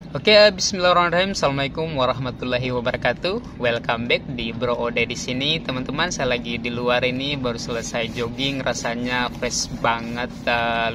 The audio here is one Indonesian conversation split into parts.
Oke, bismillahirrahmanirrahim. Assalamualaikum warahmatullahi wabarakatuh. Welcome back di Bro Ode di sini, teman-teman. Saya lagi di luar ini, baru selesai jogging, rasanya fresh banget,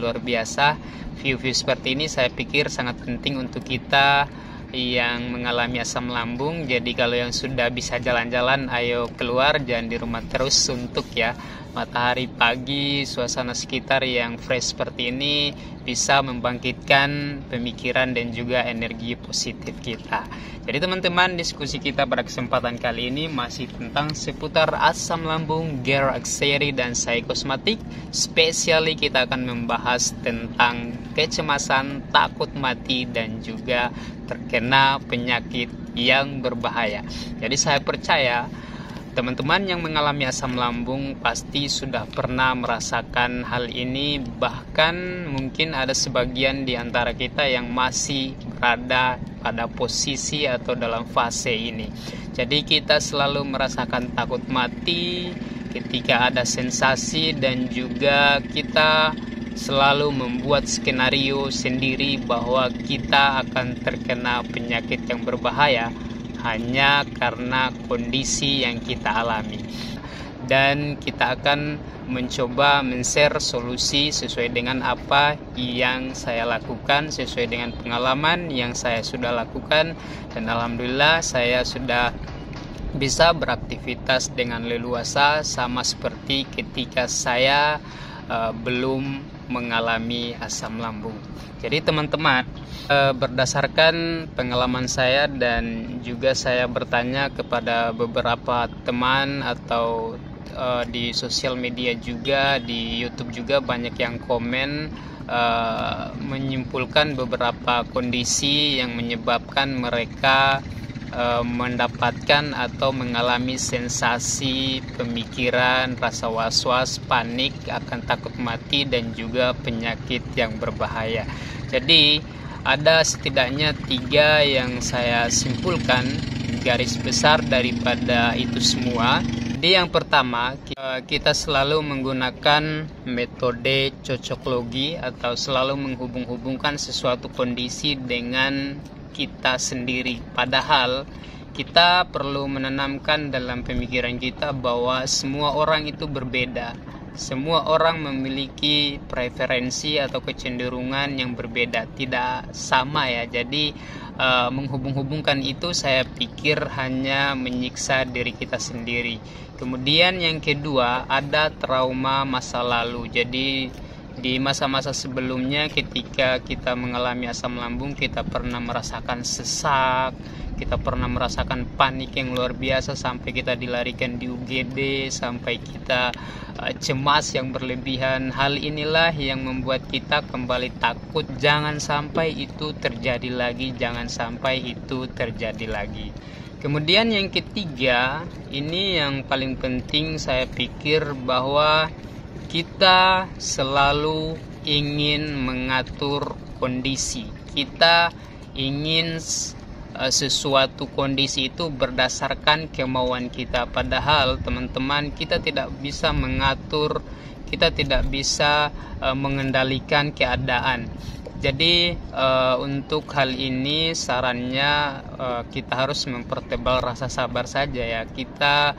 luar biasa. View-view seperti ini saya pikir sangat penting untuk kita yang mengalami asam lambung. Jadi kalau yang sudah bisa jalan-jalan, ayo keluar, jangan di rumah terus, suntuk ya. Matahari pagi, suasana sekitar yang fresh seperti ini bisa membangkitkan pemikiran dan juga energi positif kita. Jadi teman-teman, diskusi kita pada kesempatan kali ini masih tentang seputar asam lambung, gear aksesori dan psikosmatik. Spesially kita akan membahas tentang kecemasan, takut mati dan juga terkena penyakit yang berbahaya. Jadi saya percaya teman-teman yang mengalami asam lambung pasti sudah pernah merasakan hal ini, bahkan mungkin ada sebagian di antara kita yang masih berada pada posisi atau dalam fase ini. Jadi kita selalu merasakan takut mati ketika ada sensasi, dan juga kita selalu membuat skenario sendiri bahwa kita akan terkena penyakit yang berbahaya hanya karena kondisi yang kita alami. Dan kita akan mencoba men-share solusi sesuai dengan apa yang saya lakukan, sesuai dengan pengalaman yang saya sudah lakukan, dan alhamdulillah saya sudah bisa beraktivitas dengan leluasa sama seperti ketika saya belum mengalami asam lambung. Jadi teman-teman, berdasarkan pengalaman saya dan juga saya bertanya kepada beberapa teman atau di sosial media juga, di YouTube juga banyak yang komen menyimpulkan beberapa kondisi yang menyebabkan mereka mendapatkan atau mengalami sensasi pemikiran, rasa was-was, panik, akan takut mati dan juga penyakit yang berbahaya. Jadi ada setidaknya 3 yang saya simpulkan garis besar daripada itu semua. Jadi yang pertama, kita selalu menggunakan metode cocoklogi atau selalu menghubung-hubungkan sesuatu kondisi dengan kita sendiri. Padahal kita perlu menanamkan dalam pemikiran kita bahwa semua orang itu berbeda. Semua orang memiliki preferensi atau kecenderungan yang berbeda, tidak sama ya. Jadi menghubung-hubungkan itu saya pikir hanya menyiksa diri kita sendiri. Kemudian yang kedua, ada trauma masa lalu. Jadi di masa-masa sebelumnya ketika kita mengalami asam lambung, kita pernah merasakan sesak, kita pernah merasakan panik yang luar biasa sampai kita dilarikan di UGD, sampai kita cemas yang berlebihan. Hal inilah yang membuat kita kembali takut, jangan sampai itu terjadi lagi, jangan sampai itu terjadi lagi. Kemudian yang ketiga, ini yang paling penting saya pikir, bahwa kita selalu ingin mengatur kondisi. Kita ingin sesuatu kondisi itu berdasarkan kemauan kita. Padahal teman-teman, kita tidak bisa mengatur, kita tidak bisa mengendalikan keadaan. Jadi untuk hal ini sarannya kita harus mempertebal rasa sabar saja ya. Kita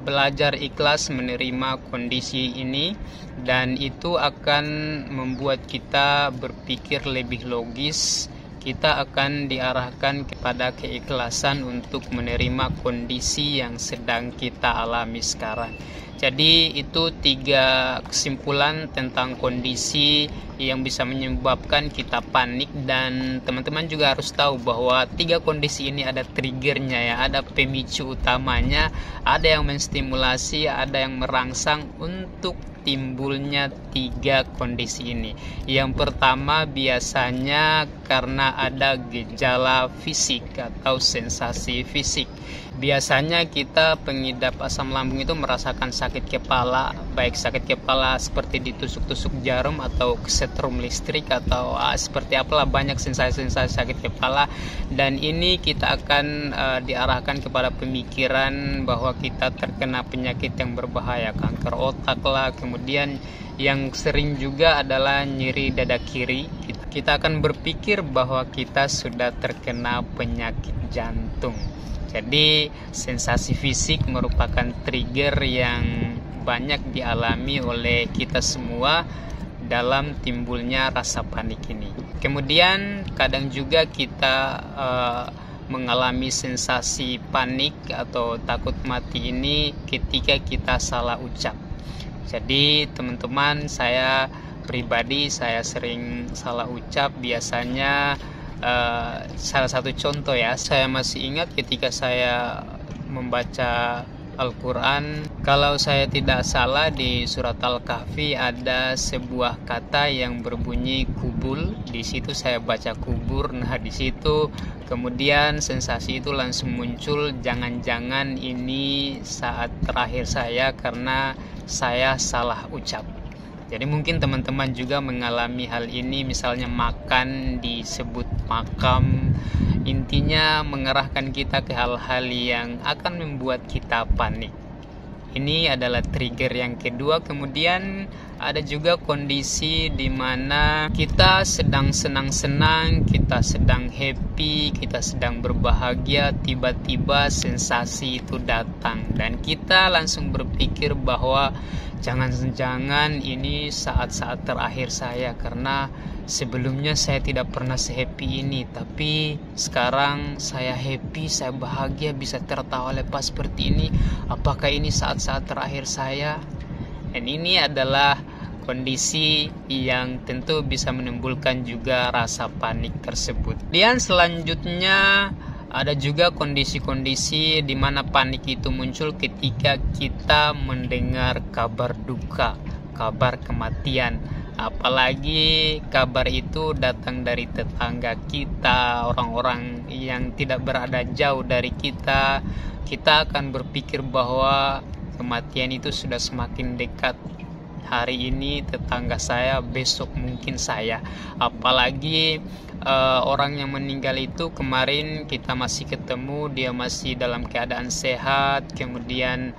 belajar ikhlas menerima kondisi ini, dan itu akan membuat kita berpikir lebih logis. Kita akan diarahkan kepada keikhlasan untuk menerima kondisi yang sedang kita alami sekarang. Jadi itu 3 kesimpulan tentang kondisi yang bisa menyebabkan kita panik, dan teman-teman juga harus tahu bahwa 3 kondisi ini ada triggernya ya, ada pemicu utamanya, ada yang menstimulasi, ada yang merangsang untuk timbulnya 3 kondisi ini. Yang pertama biasanya karena ada gejala fisik atau sensasi fisik. Biasanya kita pengidap asam lambung itu merasakan sakit kepala, baik sakit kepala seperti ditusuk-tusuk jarum atau kesetrum listrik atau seperti apalah, banyak sensasi-sensasi sakit kepala. Dan ini kita akan diarahkan kepada pemikiran bahwa kita terkena penyakit yang berbahaya, kanker otak lah. Kemudian yang sering juga adalah nyeri dada kiri. kita akan berpikir bahwa kita sudah terkena penyakit jantung. Jadi sensasi fisik merupakan trigger yang banyak dialami oleh kita semua dalam timbulnya rasa panik ini. Kemudian kadang juga kita mengalami sensasi panik atau takut mati ini ketika kita salah ucap. Jadi teman-teman, saya pribadi saya sering salah ucap. Biasanya salah satu contoh ya, saya masih ingat ketika saya membaca Al-Quran, kalau saya tidak salah di surat Al-Kahfi ada sebuah kata yang berbunyi kubul. Di situ saya baca kubur. Nah, di situ kemudian sensasi itu langsung muncul, jangan-jangan ini saat terakhir saya karena saya salah ucap. Jadi mungkin teman-teman juga mengalami hal ini, misalnya makan disebut makam. Intinya mengerahkan kita ke hal-hal yang akan membuat kita panik. Ini adalah trigger yang kedua. Kemudian ada juga kondisi di mana kita sedang senang-senang, kita sedang happy, kita sedang berbahagia, tiba-tiba sensasi itu datang dan kita langsung berpikir bahwa jangan-jangan ini saat-saat terakhir saya, karena sebelumnya saya tidak pernah se-happy ini, tapi sekarang saya happy, saya bahagia, bisa tertawa lepas seperti ini. Apakah ini saat-saat terakhir saya? Dan ini adalah kondisi yang tentu bisa menimbulkan juga rasa panik tersebut. Dan selanjutnya ada juga kondisi-kondisi di mana panik itu muncul ketika kita mendengar kabar duka, kabar kematian. Apalagi kabar itu datang dari tetangga kita, orang-orang yang tidak berada jauh dari kita. Kita akan berpikir bahwa kematian itu sudah semakin dekat. Hari ini tetangga saya, besok mungkin saya. Apalagi orang yang meninggal itu kemarin kita masih ketemu, dia masih dalam keadaan sehat, kemudian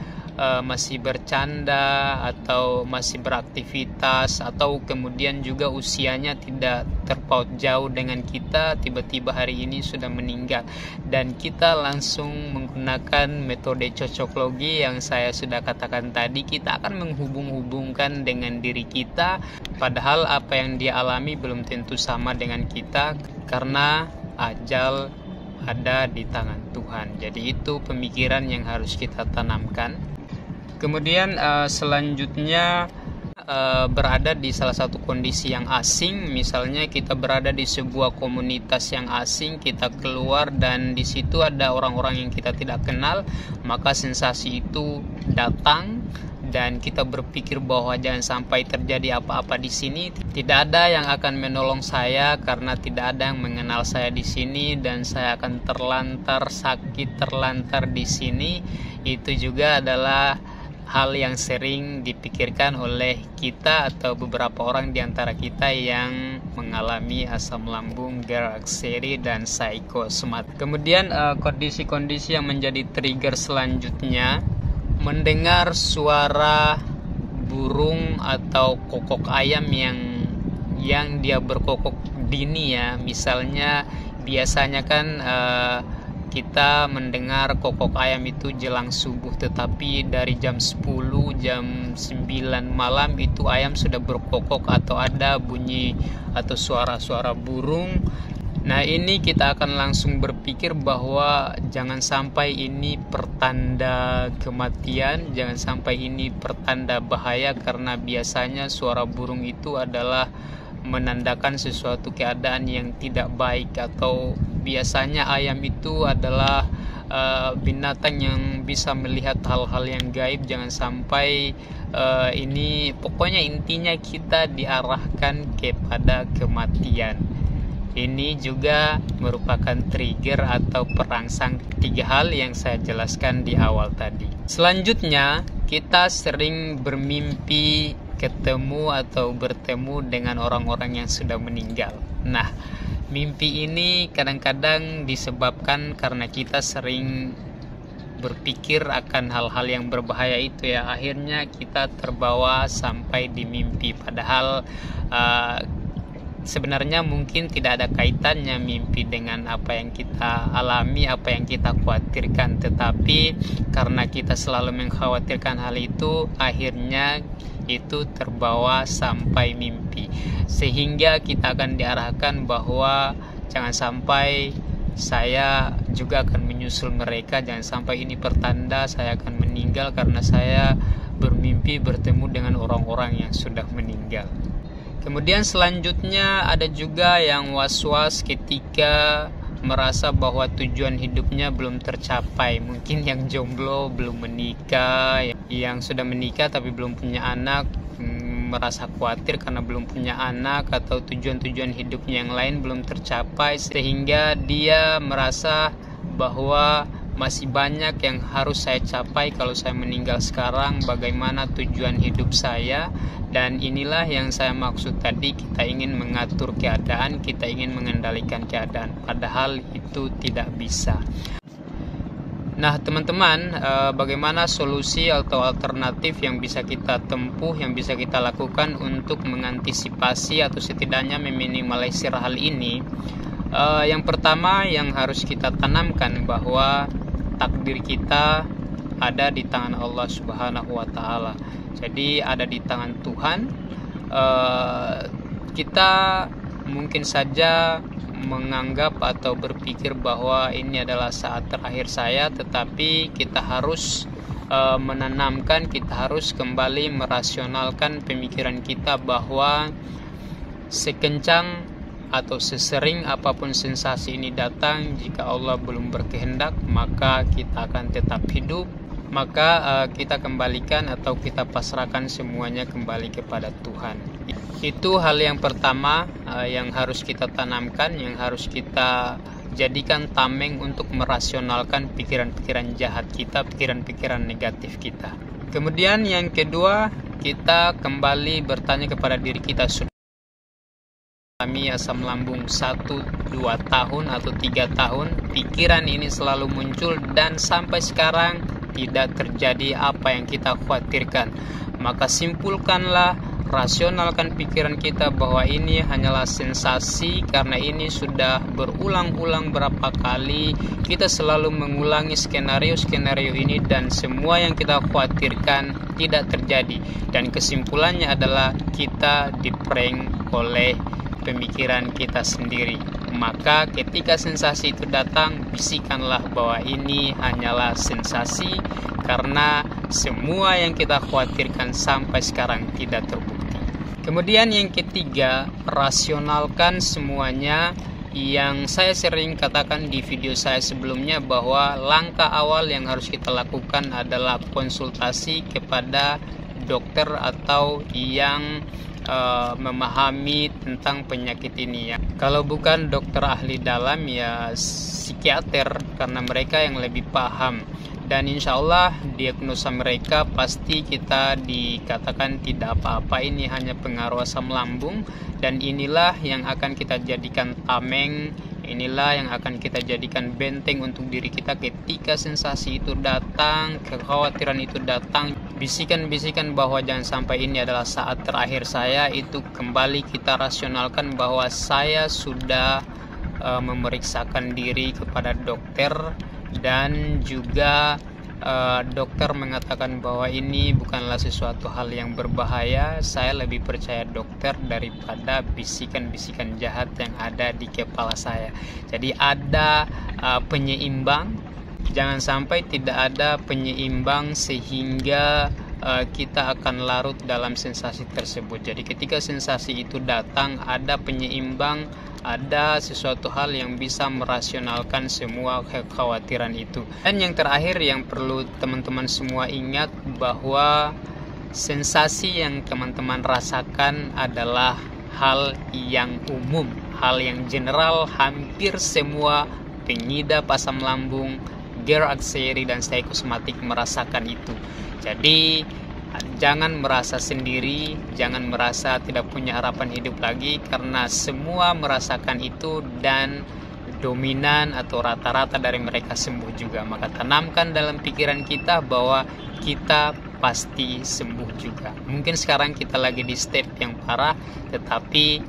masih bercanda atau masih beraktivitas, atau kemudian juga usianya tidak terpaut jauh dengan kita, tiba-tiba hari ini sudah meninggal, dan kita langsung menggunakan metode cocoklogi yang saya sudah katakan tadi. Kita akan menghubung-hubungkan dengan diri kita, padahal apa yang dia alami belum tentu sama dengan kita, karena ajal ada di tangan Tuhan. Jadi itu pemikiran yang harus kita tanamkan. Kemudian selanjutnya berada di salah satu kondisi yang asing, misalnya kita berada di sebuah komunitas yang asing, kita keluar dan di situ ada orang-orang yang kita tidak kenal, maka sensasi itu datang dan kita berpikir bahwa jangan sampai terjadi apa-apa di sini. Tidak ada yang akan menolong saya karena tidak ada yang mengenal saya di sini, dan saya akan terlantar sakit, terlantar di sini. Itu juga adalah hal yang sering dipikirkan oleh kita atau beberapa orang di antara kita yang mengalami asam lambung, gerakseri, dan psikosomatik. Kemudian kondisi-kondisi yang menjadi trigger selanjutnya, mendengar suara burung atau kokok ayam yang dia berkokok dini ya. Misalnya biasanya kan kita mendengar kokok ayam itu jelang subuh, tetapi dari jam 10, jam 9 malam itu ayam sudah berkokok atau ada bunyi atau suara-suara burung. Nah, ini kita akan langsung berpikir bahwa jangan sampai ini pertanda kematian, jangan sampai ini pertanda bahaya, karena biasanya suara burung itu adalah menandakan sesuatu keadaan yang tidak baik, atau biasanya ayam itu adalah binatang yang bisa melihat hal-hal yang gaib. Jangan sampai ini, pokoknya intinya kita diarahkan kepada kematian. Ini juga merupakan trigger atau perangsang tiga hal yang saya jelaskan di awal tadi. Selanjutnya, kita sering bermimpi ketemu atau bertemu dengan orang-orang yang sudah meninggal. Nah, mimpi ini kadang-kadang disebabkan karena kita sering berpikir akan hal-hal yang berbahaya itu ya. Akhirnya kita terbawa sampai di mimpi. Padahal sebenarnya mungkin tidak ada kaitannya mimpi dengan apa yang kita alami, apa yang kita khawatirkan, tetapi karena kita selalu mengkhawatirkan hal itu, akhirnya itu terbawa sampai mimpi, sehingga kita akan diarahkan bahwa jangan sampai saya juga akan menyusul mereka, jangan sampai ini pertanda saya akan meninggal karena saya bermimpi bertemu dengan orang-orang yang sudah meninggal. Kemudian selanjutnya ada juga yang was-was ketika merasa bahwa tujuan hidupnya belum tercapai. Mungkin yang jomblo belum menikah, yang sudah menikah tapi belum punya anak merasa khawatir karena belum punya anak, atau tujuan-tujuan hidupnya yang lain belum tercapai, sehingga dia merasa bahwa masih banyak yang harus saya capai kalau saya meninggal sekarang, bagaimana tujuan hidup saya. Dan inilah yang saya maksud tadi, kita ingin mengatur keadaan, kita ingin mengendalikan keadaan, padahal itu tidak bisa. Nah teman-teman, bagaimana solusi atau alternatif yang bisa kita tempuh, yang bisa kita lakukan untuk mengantisipasi atau setidaknya meminimalisir hal ini? Yang pertama yang harus kita tanamkan bahwa takdir kita ada di tangan Allah Subhanahu wa Ta'ala. Jadi ada di tangan Tuhan. Kita mungkin saja menganggap atau berpikir bahwa ini adalah saat terakhir saya, tetapi kita harus menanamkan, kita harus kembali merasionalkan pemikiran kita bahwa sekencang atau sesering apapun sensasi ini datang, jika Allah belum berkehendak maka kita akan tetap hidup. Maka kita kembalikan atau kita pasrahkan semuanya kembali kepada Tuhan. Itu hal yang pertama yang harus kita tanamkan, yang harus kita jadikan tameng untuk merasionalkan pikiran-pikiran jahat kita, pikiran-pikiran negatif kita. Kemudian yang kedua, kita kembali bertanya kepada diri kita, sudah kami asam lambung 1-2 tahun atau 3 tahun, pikiran ini selalu muncul dan sampai sekarang tidak terjadi apa yang kita khawatirkan. Maka simpulkanlah, rasionalkan pikiran kita bahwa ini hanyalah sensasi, karena ini sudah berulang-ulang berapa kali kita selalu mengulangi skenario-skenario ini dan semua yang kita khawatirkan tidak terjadi. Dan kesimpulannya adalah kita diprank oleh pemikiran kita sendiri. Maka ketika sensasi itu datang, bisikanlah bahwa ini hanyalah sensasi, karena semua yang kita khawatirkan sampai sekarang tidak terbukti. Kemudian yang ketiga, rasionalkan semuanya. Yang saya sering katakan di video saya sebelumnya, bahwa langkah awal yang harus kita lakukan adalah konsultasi kepada dokter atau yang memahami tentang penyakit ini ya. Kalau bukan dokter ahli dalam ya psikiater, karena mereka yang lebih paham. Dan insya Allah diagnosa mereka pasti kita dikatakan tidak apa-apa, ini hanya pengaruh asam lambung. Dan inilah yang akan kita jadikan tameng, inilah yang akan kita jadikan benteng untuk diri kita ketika sensasi itu datang, kekhawatiran itu datang. Bisikan-bisikan bahwa jangan sampai ini adalah saat terakhir saya, itu kembali kita rasionalkan bahwa saya sudah memeriksakan diri kepada dokter, dan juga dokter mengatakan bahwa ini bukanlah sesuatu hal yang berbahaya. Saya lebih percaya dokter daripada bisikan-bisikan jahat yang ada di kepala saya. Jadi ada penyeimbang, jangan sampai tidak ada penyeimbang sehingga kita akan larut dalam sensasi tersebut. Jadi ketika sensasi itu datang, ada penyeimbang, ada sesuatu hal yang bisa merasionalkan semua kekhawatiran itu. Dan yang terakhir yang perlu teman-teman semua ingat, bahwa sensasi yang teman-teman rasakan adalah hal yang umum, hal yang general. Hampir semua pengidap asam lambung, geroakseri dan psikosomatik merasakan itu. Jadi jangan merasa sendiri, jangan merasa tidak punya harapan hidup lagi, karena semua merasakan itu dan dominan atau rata-rata dari mereka sembuh juga. Maka tanamkan dalam pikiran kita bahwa kita pasti sembuh juga. Mungkin sekarang kita lagi di step yang parah, tetapi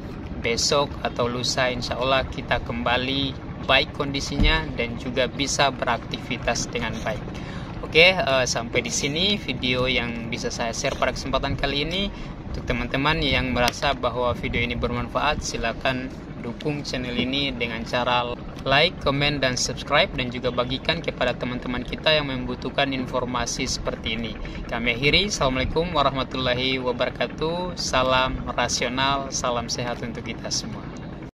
besok atau lusa insya Allah kita kembali baik kondisinya dan juga bisa beraktivitas dengan baik. Oke, sampai di sini video yang bisa saya share pada kesempatan kali ini. Untuk teman-teman yang merasa bahwa video ini bermanfaat, silakan dukung channel ini dengan cara like, comment, dan subscribe, dan juga bagikan kepada teman-teman kita yang membutuhkan informasi seperti ini. Kami akhiri, Assalamualaikum warahmatullahi wabarakatuh. Salam rasional, salam sehat untuk kita semua.